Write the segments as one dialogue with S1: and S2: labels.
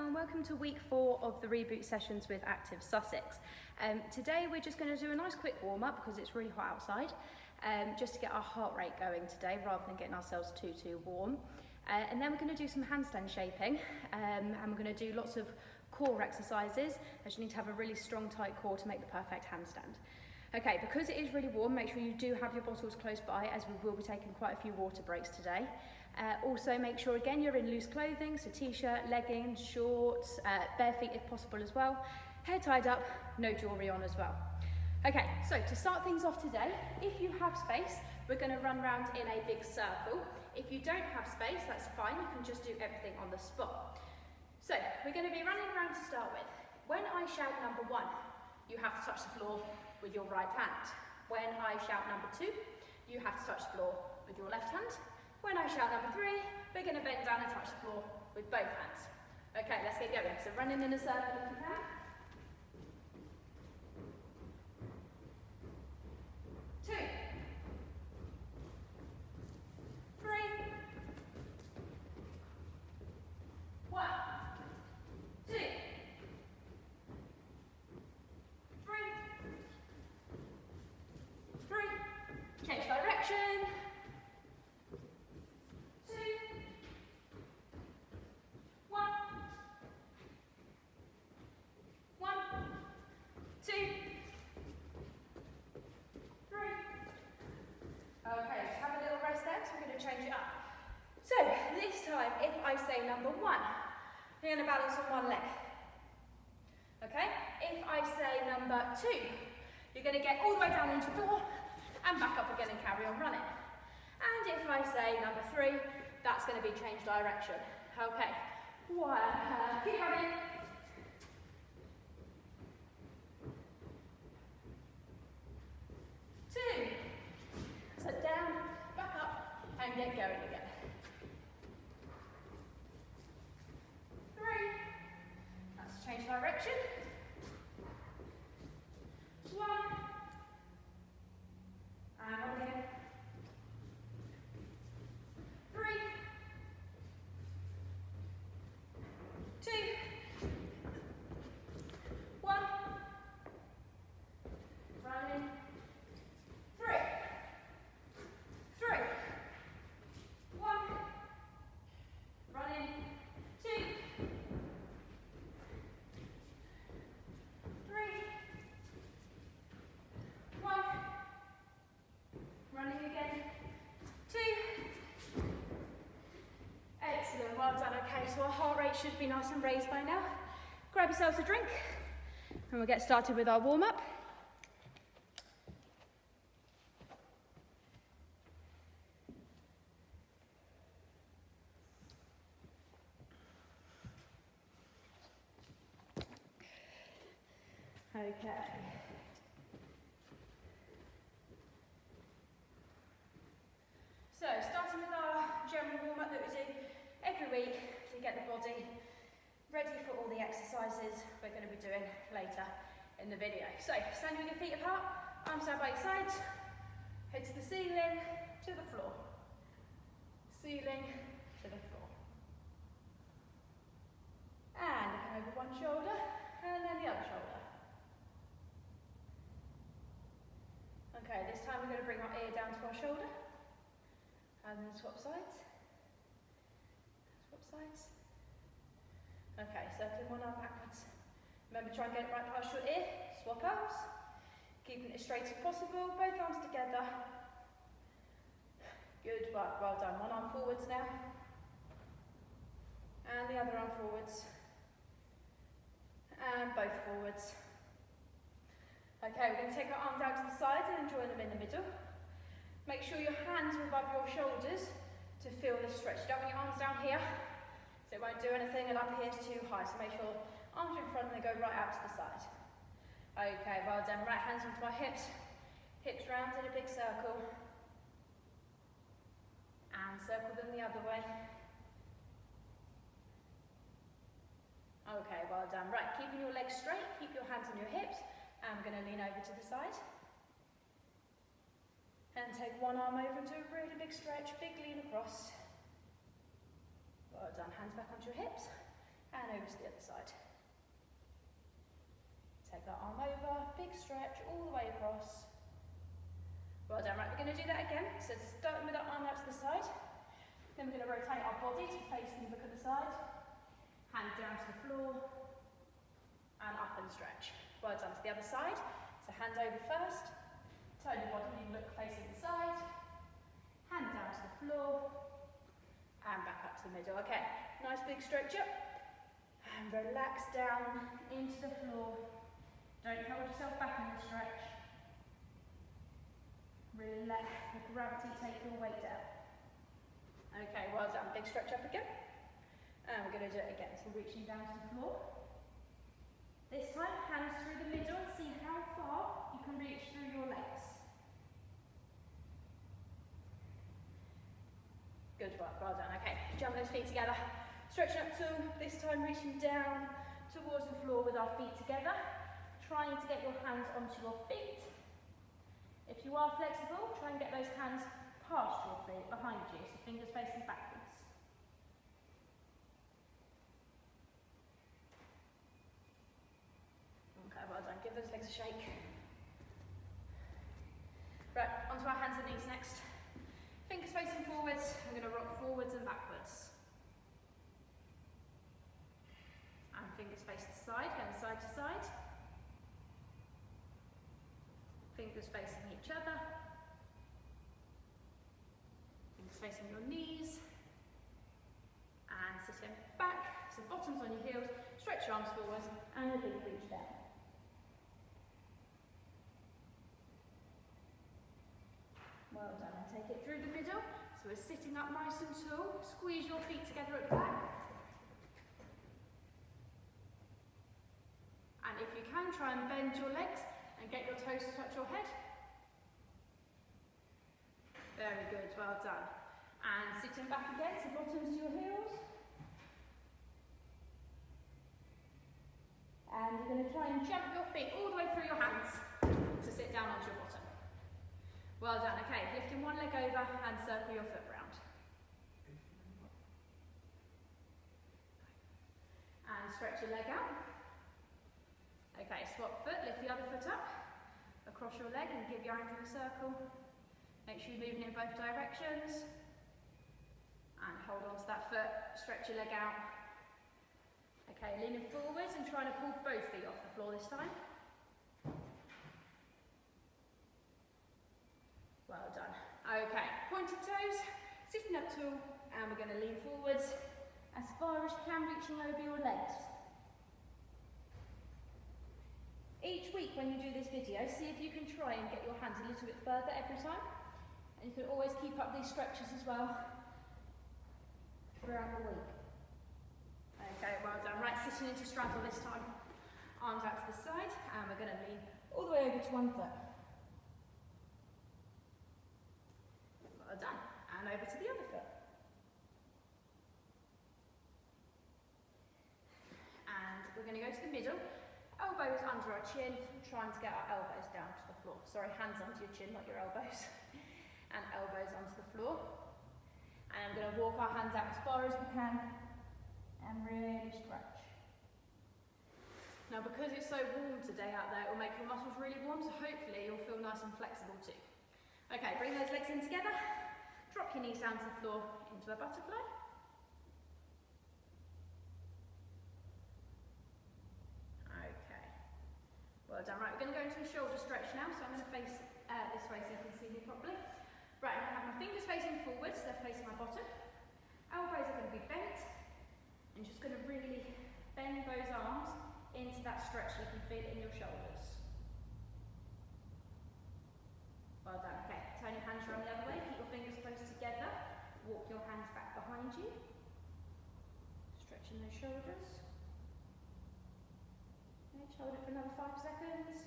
S1: and welcome to week 4 of the Reboot sessions with Active Sussex. Today we're just going to do a nice quick warm up because it's really hot outside, just to get our heart rate going today rather than getting ourselves too warm. And then we're going to do some handstand shaping, and we're going to do lots of core exercises as you need to have a really strong tight core to make the perfect handstand. Okay, because it is really warm, make sure you do have your bottles close by as we will be taking quite a few water breaks today. Also make sure again you're in loose clothing, so t-shirt, leggings, shorts, bare feet if possible as well. Hair tied up, no jewellery on as well. Okay, so to start things off today, if you have space, we're going to run around in a big circle. If you don't have space, that's fine, you can just do everything on the spot. So we're going to be running around to start with. When I shout number 1, you have to touch the floor with your right hand. When I shout number 2, you have to touch the floor with your left hand. When I shout number 3, we're going to bend down and touch the floor with both hands. Okay, let's get going. So running in a circle if you can. 2, 3, 1, 2, 3, 3, change direction. 2, 1, 1, 2, 3. Okay, just have a little rest there because we're going to change it up. So this time, if I say number 1, you're going to balance on one leg. Okay? If I say number 2, you're going to get all the way down onto the floor and back up again and carry on running. And if I say number 3, that's going to be change direction. Okay, 1, keep running. 2, sit down, back up, and get going again. 3, that's change direction. 1, and again. 3, 2, 1, running. 3, 3, 1, running. 2, 3, 1, running again. 2. Excellent, well done. Okay, so our heart rate should be nice and raised by now. Grab yourselves a drink and we'll get started with our warm up. Okay. So, starting with our general warm-up that we do every week to get the body ready for all the exercises we're going to be doing later in the video. So, stand with your feet apart, arms down by your sides, head to the ceiling, to the floor. Ceiling, to the floor. And looking over one shoulder, and then the other shoulder. Okay, this time we're going to bring our ear down to our shoulder. And then swap sides. Swap sides. Okay, circling one arm backwards. Remember, try and get it right past your ear. Swap arms. Keeping it as straight as possible. Both arms together. Good work, well done. One arm forwards now. And the other arm forwards. And both forwards. Okay, we're going to take our arms out to the sides and join them in the middle. Make sure your hands are above your shoulders to feel this stretch. You don't want your arms down here, so it won't do anything, and up here is too high. So make sure arms are in front and they go right out to the side. Okay, well done. Right hands onto my hips. Hips round in a big circle. And circle them the other way. Okay, well done. Right, keeping your legs straight, keep your hands on your hips. I'm going to lean over to the side. And take one arm over into a really big stretch, big lean across. Well done, hands back onto your hips and over to the other the arm over, big stretch all the way across. Well done, right, we're going to do that again. So starting with our arm out to the side, then we're going to rotate our body to face and look at the side, hand down to the floor, and up and stretch. Well done, to the other side. So hand over first, turn your body, look facing the side, hand down to the floor, and back up to the middle. Okay, nice big stretch up, and relax down into the floor. Don't hold yourself back in the stretch. Let the gravity take your weight down. Okay, well done. Big stretch up again. And we're going to do it again. So reaching down to the floor. This time, hands through the middle. See how far you can reach through your legs. Good work, well done. Okay, jump those feet together. Stretching up tall. This time reaching down towards the floor with our feet together. Trying to get your hands onto your feet. If you are flexible, try and get those hands past your feet, behind you, so fingers facing backwards. Okay, well done. Give those legs a shake. Right, onto our hands and knees next. Fingers facing forwards. I'm going to rock forwards and backwards. And fingers face to side, going side to side. Fingers facing each other. Fingers facing your knees. And sitting back. So bottoms on your heels. Stretch your arms forward and a big reach down. Well done. And take it through the middle. So we're sitting up nice and tall. Squeeze your feet together at the back. And if you can, try and bend your legs and get your toes to touch your head. Very good, well done. And sitting back again, so bottoms to your heels. And you're going to try and jump your feet all the way through your hands to sit down onto your bottom. Well done, okay, lifting one leg over and circle your foot round. And stretch your leg out. Okay, swap foot, lift the other foot up, across your leg and give your ankle a circle. Make sure you're moving in both directions. And hold on to that foot, stretch your leg out. Okay, leaning forwards and trying to pull both feet off the floor this time. Well done. Okay, pointed toes, sitting up tall, and we're going to lean forwards as far as you can, reaching over your legs. Each week when you do this video, see if you can try and get your hands a little bit further every time. And you can always keep up these stretches as well throughout the week. Okay, well done. Right, sitting into straddle this time. Arms out to the side, and we're going to lean all the way over to one foot. Well done. And over to the other foot. And we're going to go to the middle. Elbows under our chin, trying to get our elbows down to the floor. Sorry, hands onto your chin, not your elbows. And elbows onto the floor. And I'm going to walk our hands out as far as we can and really stretch. Now, because it's so warm today out there, it will make your muscles really warm, so hopefully you'll feel nice and flexible too. Okay, bring those legs in together. Drop your knees down to the floor into a butterfly. Well done. Right, we're going to go into a shoulder stretch now, so I'm going to face this way so you can see me properly. Right, I'm going to have my fingers facing forwards, they're facing my bottom. Elbows are going to be bent. And just going to really bend those arms into that stretch so you can feel it in your shoulders. Well done. Okay, turn your hands around the other way, keep your fingers close together. Walk your hands back behind you. Stretching those shoulders. Hold it for another 5 seconds.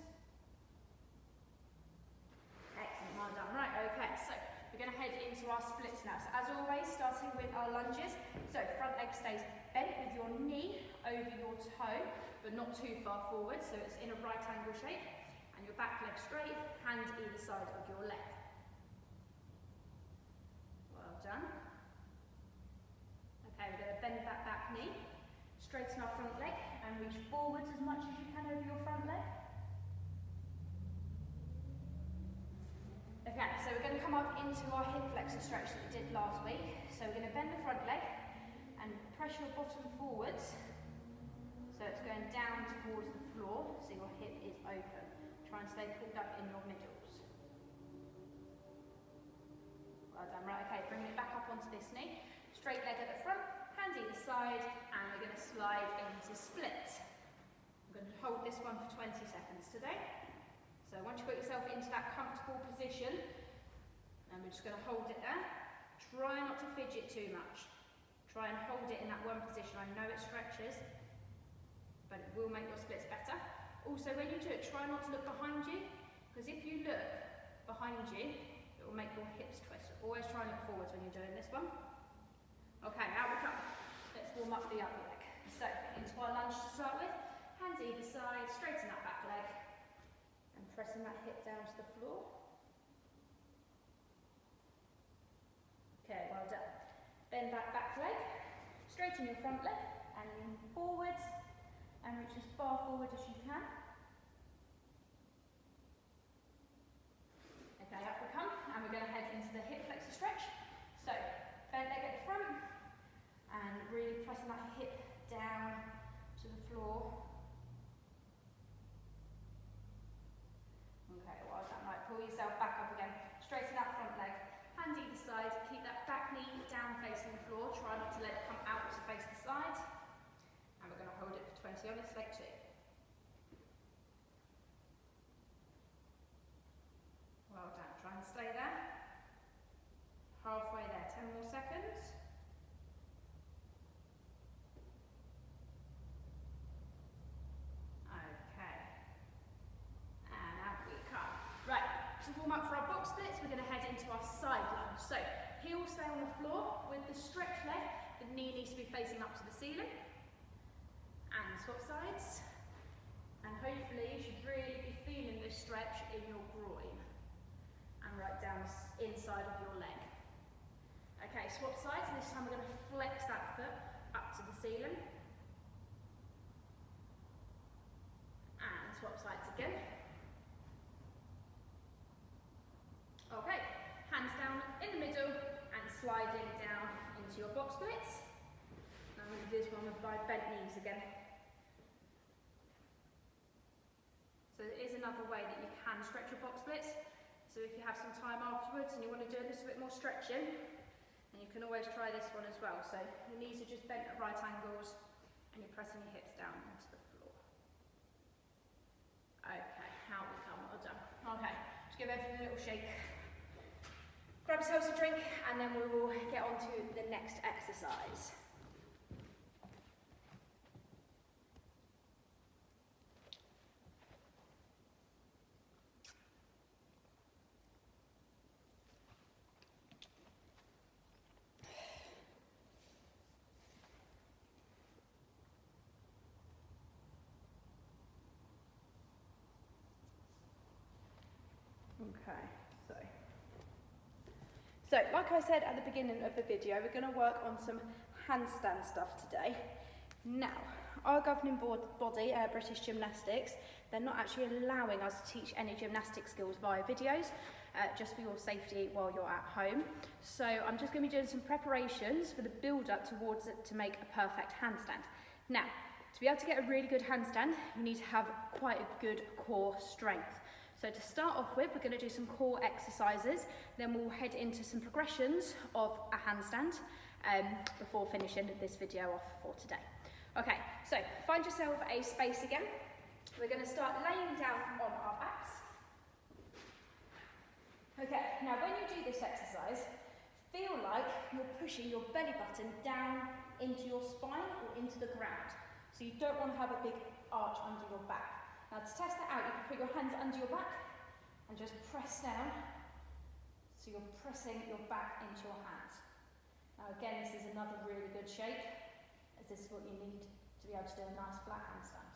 S1: Excellent, well done. Right, okay, so we're going to head into our splits now. So as always, starting with our lunges. So front leg stays bent with your knee over your toe, but not too far forward, so it's in a right angle shape. And your back leg straight, hand either side of your leg. Well done. Okay, we're going to bend that back knee. Straighten our front leg and reach forwards as much as you can over your front leg. going to come up into our hip flexor stretch that we did last week. So we're going to bend the front leg and press your bottom forwards. So it's going down towards the floor, so your hip is open. Try and stay pulled up in your middles. Well done, right, okay, bringing it back up onto this knee. Straight leg at the front, hand either side, and we're going to slide into split. I'm going to hold this one for 20 seconds today. So once you've got yourself into that comfortable position, and we're just going to hold it there. Try not to fidget too much. Try and hold it in that one position. I know it stretches, but it will make your splits better. Also, when you do it, try not to look behind you, because if you look behind you, it will make your hips twist. So always try and look forwards when you're doing this one. Okay, out we come. Let's warm up the other leg. So, into our lunge to start with. Hands either side, straighten that back leg, and pressing that hip down to the floor. Okay, well done. Bend that back leg, straighten your front leg, and lean forwards, and reach as far forward as you can. Okay, up we come, and we're going to head into the hip flexor stretch. So, bent leg at the front, and really pressing that hip down to the floor. Okay, well done. Right, pull yourself back up again. Straighten that front leg. Hand either side. Keep that back knee down facing the floor. Try not to let it come out to face the side. And we're going to hold it for 20 on this leg too. Well done. Try and stay there. Halfway there. 10 more seconds. Warm up for our box splits, we're going to head into our side lunge. So, heel stay on the floor with the stretched leg, the knee needs to be facing up to the ceiling. And swap sides. And hopefully you should really be feeling this stretch in your groin. And right down the inside of your leg. Okay, swap sides, and this time we're going to flex that foot up to the ceiling. And swap sides again. Okay, hands down in the middle and sliding down into your box splits. I'm going to do this one with my bent knees again. So there is another way that you can stretch your box splits. So if you have some time afterwards and you want to do a little bit more stretching, then you can always try this one as well. So your knees are just bent at right angles and you're pressing your hips down onto the floor. Okay, out we come, well done. Okay, just give everything a little shake. Grab yourselves a drink and then we will get on to the next exercise. Okay, so like I said at the beginning of the video, we're going to work on some handstand stuff today. Now, our governing body, British Gymnastics, they're not actually allowing us to teach any gymnastic skills via videos, just for your safety while you're at home. So I'm just going to be doing some preparations for the build-up towards it to make a perfect handstand. Now, to be able to get a really good handstand, you need to have quite a good core strength. So to start off with, we're going to do some core exercises, then we'll head into some progressions of a handstand before finishing this video off for today. Okay, so find yourself a space again. We're going to start laying down on our backs. Okay, now when you do this exercise, feel like you're pushing your belly button down into your spine or into the ground. So you don't want to have a big arch under your back. Now to test that out, you can put your hands under your back and just press down. So you're pressing your back into your hands. Now again, this is another really good shape, as this is what you need to be able to do a nice flat handstand.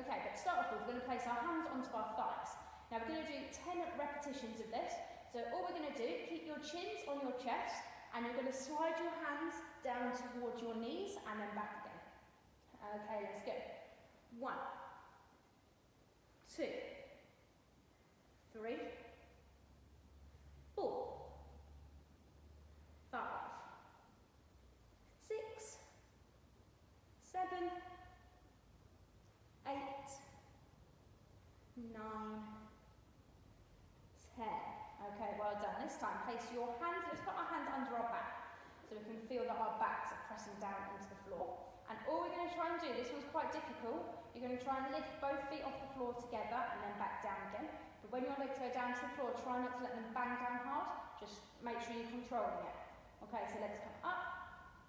S1: Okay, but to start off with, we're going to place our hands onto our thighs. Now we're going to do 10 repetitions of this. So all we're going to do, keep your chins on your chest, and you're going to slide your hands down towards your knees and then back again. Okay, let's go. 1, 2, 3, 9, 10. Okay, well done. This time, place your hands, let's put our hands under our back so we can feel that our backs are pressing down into the floor. And all we're going to try and do, this one's quite difficult, you're going to try and lift both feet off the floor together and then back down again. But when your legs go down to the floor, try not to let them bang down hard, just make sure you're controlling it. Okay, so legs come up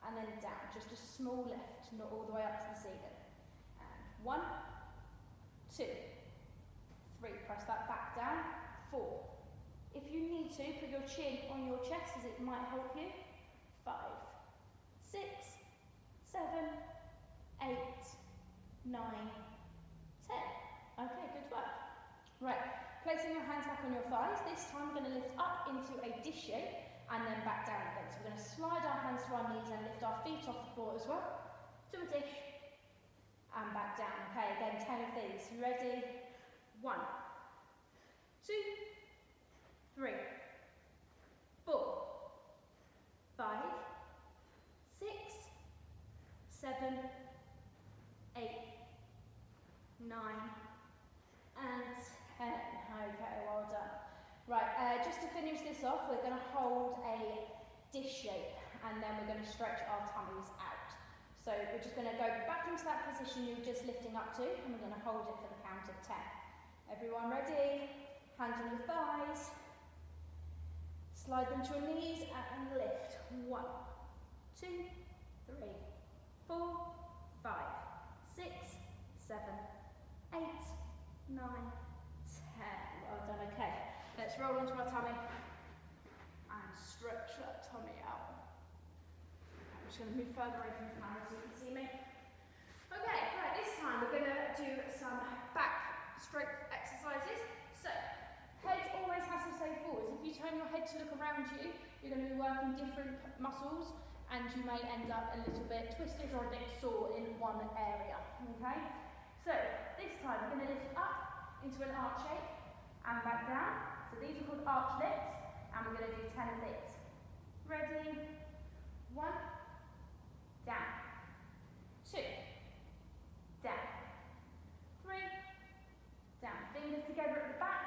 S1: and then down, just a small lift, not all the way up to the ceiling. And 1, 2, 3, press that back down, 4. If you need to, put your chin on your chest as it might help you. 5, 6, 7, 8, 9, 10. Okay, good work. Right, placing your hands back on your thighs. This time we're going to lift up into a dish shape and then back down again. So we're going to slide our hands to our knees and lift our feet off the floor as well. To a dish and back down. Okay, again, 10 of these. You ready? 1, 2, 3, 4, 5, 6, 7, 8, 9, and 10. Okay, well done. Right, just to finish this off, we're going to hold a dish shape and then we're going to stretch our tummies out. So we're just going to go back into that position you were just lifting up to and we're going to hold it for the count of 10. Everyone ready? Hands on your thighs. Slide them to your knees and lift. 1, 2, 3, 4, 5, 6, 7, 8, 9, 10. Well done, okay. Let's roll onto our tummy and stretch that tummy out. I'm just going to move further away from the camera so you can see me. Okay, right, this time we're going to do some back strength exercises. So, head always has to stay forwards. If you turn your head to look around you, you're going to be working different muscles and you may end up a little bit twisted or a bit sore in one area, okay? So, this time we're going to lift up into an arch shape and back down. So these are called arch lifts and we're going to do 10 of these. Ready? 1, down, 2, down, 3, down, fingers together at the back,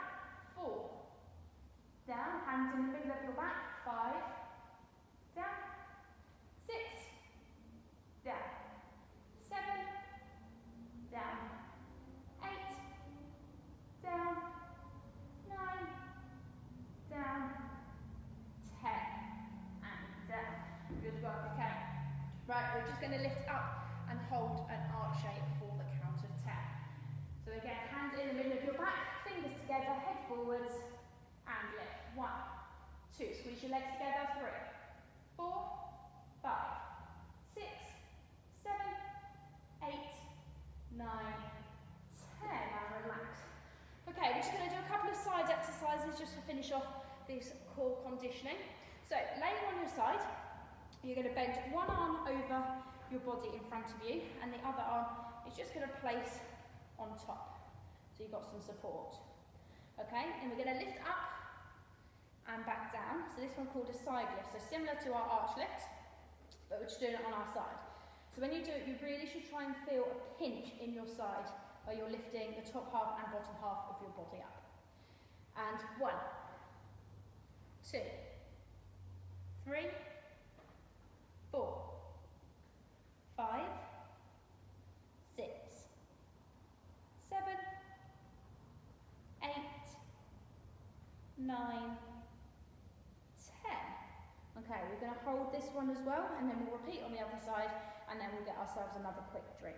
S1: 4, down, hands in the middle of your back, 5, down, 6, down, 7, down, 8, down, 9, down, 10, and down. Good work, okay. Right, we're just going to lift up and hold an arch shape for the count of 10. So again, hands in the middle of your back, fingers together, head forwards, and lift. 1, 2, squeeze your legs together, 3, 4, 5, 6, 7, 8, 9, 10, and relax. Okay, we're just going to do a couple of side exercises just to finish off this core conditioning. So, laying on your side, you're going to bend one arm over your body in front of you and the other arm is just going to place on top. So you've got some support. Okay, and we're going to lift up and back down. So this one called a side lift. So similar to our arch lifts, but we're just doing it on our side. So when you do it, you really should try and feel a pinch in your side where you're lifting the top half and bottom half of your body up. And 1, 2, 3, 4, 5, 6, 7, 8, 9, 10. Okay, we're going to hold this one as well and then we'll repeat on the other side and then we'll get ourselves another quick drink.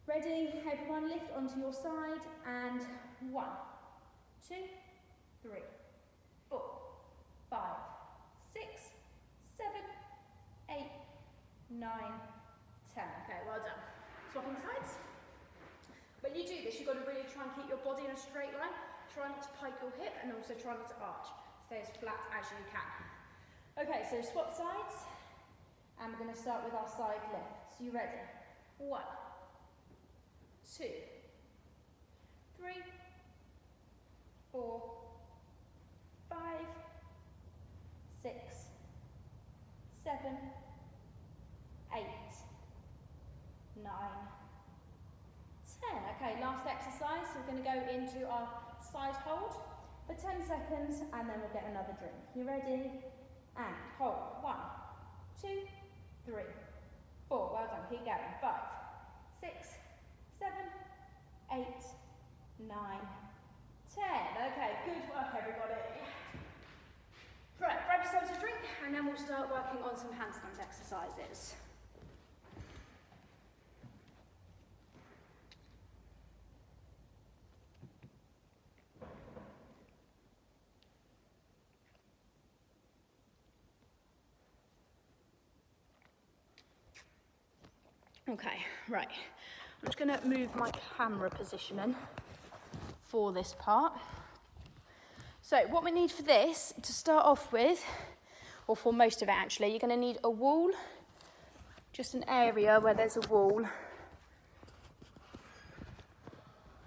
S1: Ready? Everyone lift onto your side and 1, 2, 3, 4, 5, 6, 7, 8, 9, 10. Okay, well done. Swapping sides. When you do this, you've got to really try and keep your body in a straight line. Try not to pike your hip and also try not to arch. Stay as flat as you can. Okay, so swap sides. And we're going to start with our side lifts. You ready? 1, 2, 3, 4, 5, 6, 7, 8, 9, 10. Okay, last exercise. So we're going to go into our side hold for 10 seconds and then we'll get another drink. You ready? And hold. 1, 2, 3, 4. Well done. Keep going. 5, 6, 7, 8, 9, 10. Okay, good work everybody. Right, grab yourselves a drink and then we'll start working on some handstand exercises. Okay, right. I'm just going to move my camera positioning for this part. So what we need for this, to start off with, or for most of it actually, you're going to need a wall, just an area where there's a wall.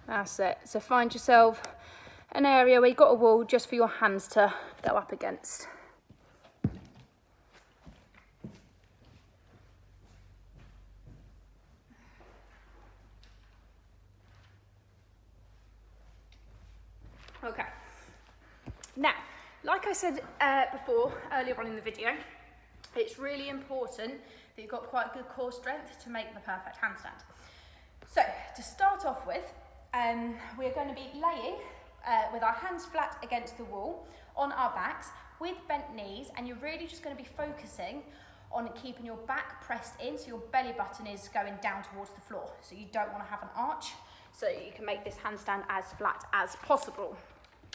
S1: That's it. So find yourself an area where you've got a wall just for your hands to go up against. Okay. Now, like I said before, earlier on in the video, it's really important that you've got quite good core strength to make the perfect handstand. So, to start off with, we're going to be laying with our hands flat against the wall on our backs with bent knees, and you're really just going to be focusing on keeping your back pressed in so your belly button is going down towards the floor. So you don't want to have an arch, so you can make this handstand as flat as possible.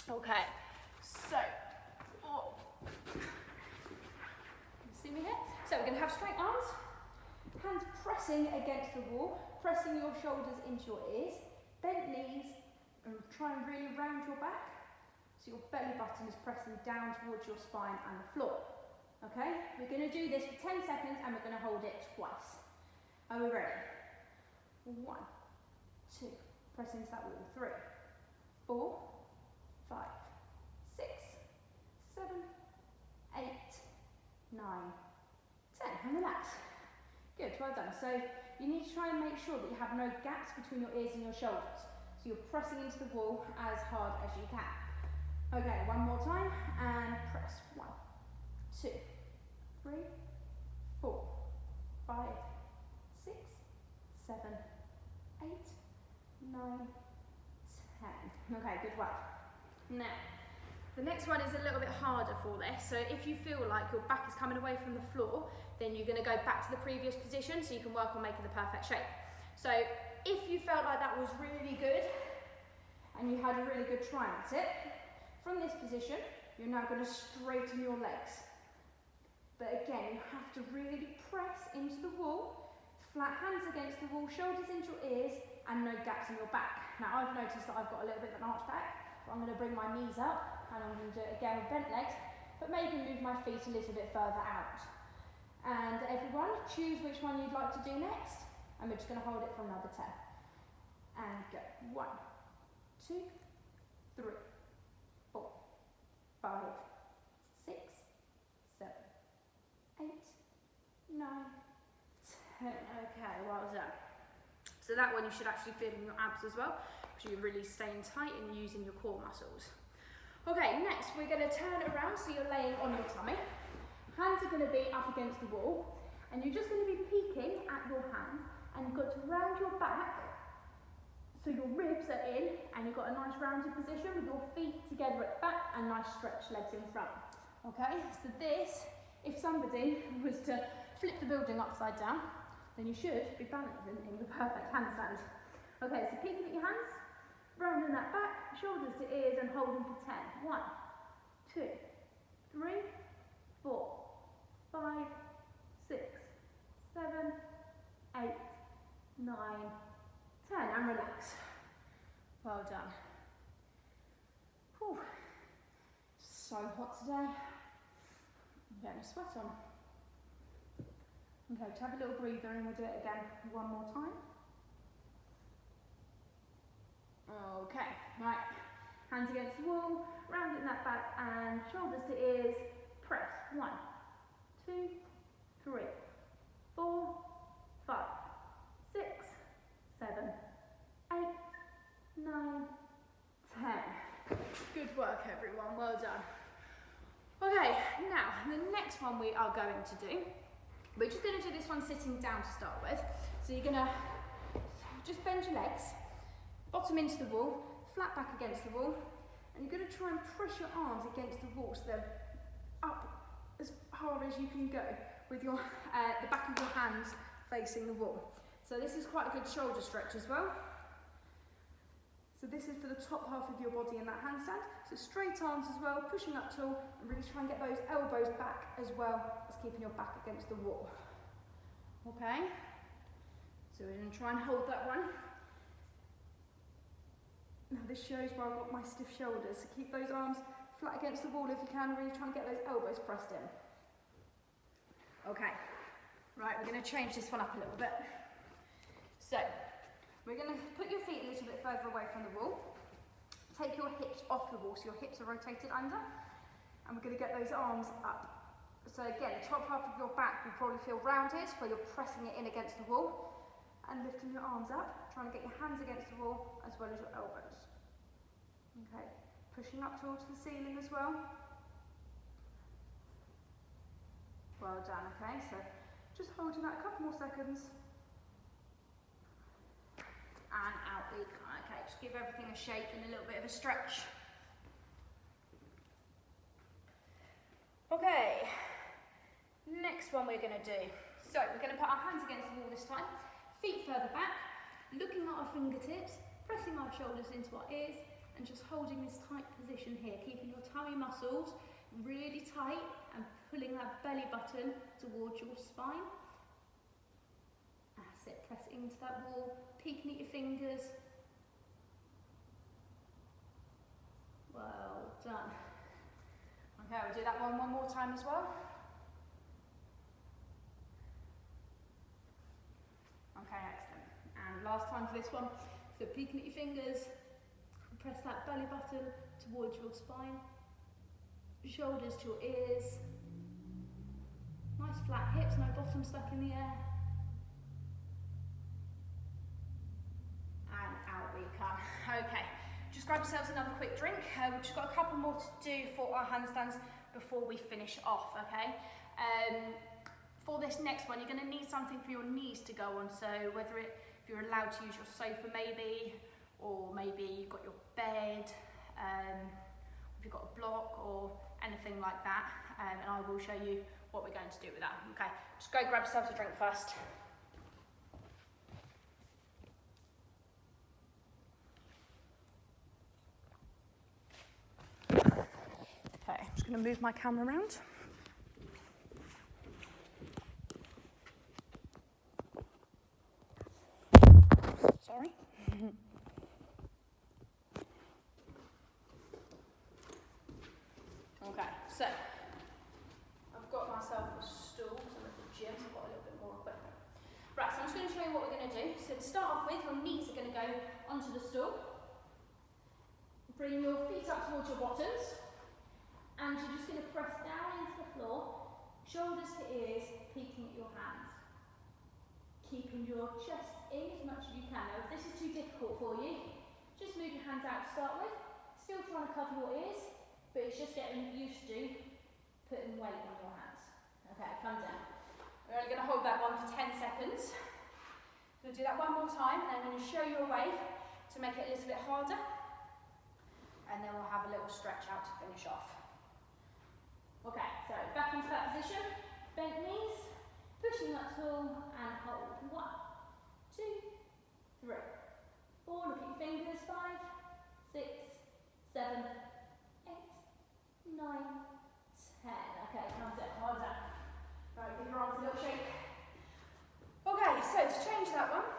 S1: Okay, so, see me here? So we're going to have straight arms, hands pressing against the wall, pressing your shoulders into your ears, bent knees, and try and really round your back so your belly button is pressing down towards your spine and the floor. Okay, we're going to do this for 10 seconds and we're going to hold it twice. Are we ready? 1, 2, press into that wall, 3, 4, 5, 6, 7, 8, 9, 10, and relax. Good, well done. So you need to try and make sure that you have no gaps between your ears and your shoulders. So you're pressing into the wall as hard as you can. Okay, one more time, and press. 1, 2, 3, 4, 5, 6, 7, 8, 9, 10. Okay, good work. Now, the next one is a little bit harder for this. So if you feel like your back is coming away from the floor, then you're going to go back to the previous position so you can work on making the perfect shape. So if you felt like that was really good and you had a really good try at it, from this position, you're now going to straighten your legs. But again, you have to really press into the wall, flat hands against the wall, shoulders into your ears, and no gaps in your back. Now I've noticed that I've got a little bit of an arch back, but I'm going to bring my knees up, and I'm going to do it again with bent legs, but maybe move my feet a little bit further out. And everyone, choose which one you'd like to do next, and we're just going to hold it for another 10. And go. 1, 2, 3, 4, 5, 6, 7, 8, 9, 10. Okay, well done. So that one you should actually feel in your abs as well, because you're really staying tight and using your core muscles. Okay, next we're going to turn around so you're laying on your tummy. Hands are going to be up against the wall, and you're just going to be peeking at your hand, and you've got to round your back so your ribs are in, and you've got a nice rounded position with your feet together at the back and nice stretched legs in front. Okay, so this, if somebody was to flip the building upside down, then you should be balancing in the perfect handstand. Okay, so peeking at your hands, rounding that back, shoulders to ears, and holding for 10. 1, 2, 3, 4, 5, 6, 7, 8, 9, 10, and relax. Well done. Whew. So hot today. I'm getting a sweat on. Okay, to have a little breather and we'll do it again one more time. Okay, right. Hands against the wall, rounding that back and shoulders to ears, press. 1, 2, 3, 4, 5, 6, 7, 8, 9, everyone, well done. Okay, now the next one we are going to do, we're just going to do this one sitting down to start with. So you're going to just bend your legs, bottom into the wall, flat back against the wall, and you're going to try and press your arms against the wall so they're up as hard as you can go with your the back of your hands facing the wall. So this is quite a good shoulder stretch as well. So this is for the top half of your body in that handstand. So straight arms as well, pushing up tall, and really try and get those elbows back as well as keeping your back against the wall. Okay, so we're going to try and hold that one. Now this shows where I've got my stiff shoulders, so keep those arms flat against the wall if you can, really try and get those elbows pressed in. Okay, right, we're going to change this one up a little bit. So, we're going to put your feet a little bit further away from the wall. Take your hips off the wall so your hips are rotated under. And we're going to get those arms up. So again, the top half of your back will probably feel rounded where you're pressing it in against the wall. And lifting your arms up, trying to get your hands against the wall as well as your elbows. Okay, pushing up towards the ceiling as well. Well done, okay, so just holding that a couple more seconds. And out we come. Okay, just give everything a shake and a little bit of a stretch. Okay, next one we're going to do. So we're going to put our hands against the wall this time, feet further back, looking at our fingertips, pressing our shoulders into our ears, and just holding this tight position here, keeping your tummy muscles really tight and pulling that belly button towards your spine. That's it, press into that wall, peeking at your fingers. Well done. Okay, we'll do that one more time as well. Okay, excellent. And last time for this one, so peeking at your fingers, press that belly button towards your spine, shoulders to your ears, nice flat hips, no bottom stuck in the air. And out we come. Okay, just grab yourselves another quick drink. We've just got a couple more to do for our handstands before we finish off, okay? For this next one, you're going to need something for your knees to go on, so whether if you're allowed to use your sofa maybe, or maybe you've got your bed, if you've got a block or anything like that, and I will show you what we're going to do with that. Okay, just go grab yourself a drink first. Okay, I'm just going to move my camera around. Sorry. Okay, so I've got myself a stool because I'm at the gym, so I've got a little bit more equipment. Right, so I'm just going to show you what we're going to do. So to start off with, your knees are going to go onto the stool. Bring your feet up towards your bottoms, and you're just going to press down into the floor, shoulders to ears, peeking at your hands. Keeping your chest in as much as you can. Now, if this is too difficult for you, just move your hands out to start with. Still trying to cover your ears, but it's just getting used to putting weight on your hands. Okay, come down. We're only going to hold that one for 10 seconds. We'll do that one more time, and I'm going to show you a way to make it a little bit harder. And then we'll have a little stretch out to finish off. Okay, so back into that position, bent knees, pushing up tall and hold. 1, 2, 3, 4, look at your fingers, 5, 6, 7, 8, 9, 10. Okay, come down, well done. Right, give your arms a little shake. Okay, so to change that one,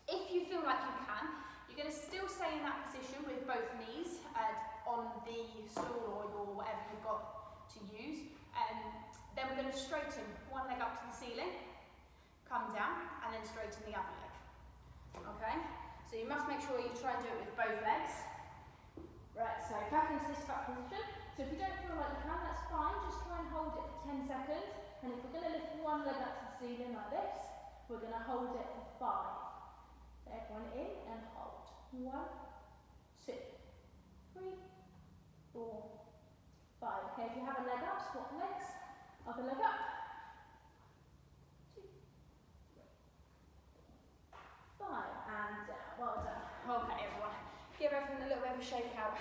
S1: if you feel like you can, you're going to still stay in that position with both knees on the stool or your whatever you've got to use. Then we're going to straighten one leg up to the ceiling, come down, and then straighten the other leg. Okay? So you must make sure you try and do it with both legs. Right, so back into this back position. So if you don't feel like you can, that's fine. Just try and hold it for 10 seconds. And if we're going to lift one leg up to the ceiling like this, we're going to hold it for 5. Everyone in and hold. 1, 2, 3, 4, 4, 5. Okay, if you have a leg up, swap legs. Other leg up. 2, 3, 4, 5. And down. Well done. Okay, everyone. Give everything a little bit of a shake out.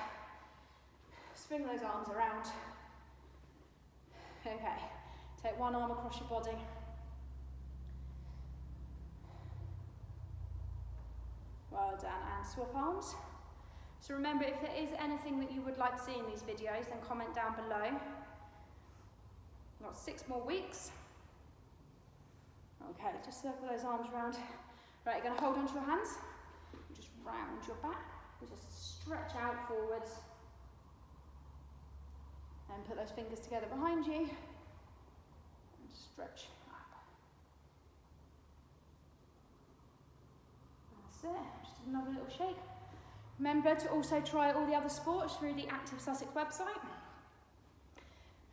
S1: Swing those arms around. Okay, take one arm across your body. Well done, and swap arms. So remember, if there is anything that you would like to see in these videos, then comment down below. We've got 6 more weeks. Okay, just circle those arms around. Right, you're going to hold onto your hands. Just round your back. Just stretch out forwards. And put those fingers together behind you. And stretch up. That's it. Just another little shake. Remember to also try all the other sports through the Active Sussex website.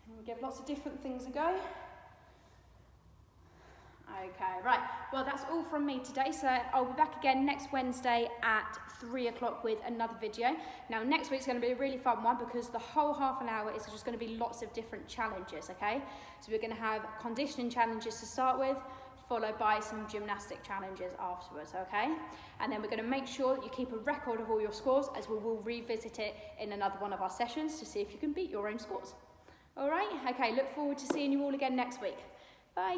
S1: And give lots of different things a go. Okay, right, well that's all from me today, so I'll be back again next Wednesday at 3 o'clock with another video. Now next week's going to be a really fun one because the whole half an hour is just going to be lots of different challenges, okay? So we're going to have conditioning challenges to start with, followed by some gymnastic challenges afterwards, okay? And then we're going to make sure that you keep a record of all your scores, as we will revisit it in another one of our sessions to see if you can beat your own scores. All right, okay, look forward to seeing you all again next week. Bye.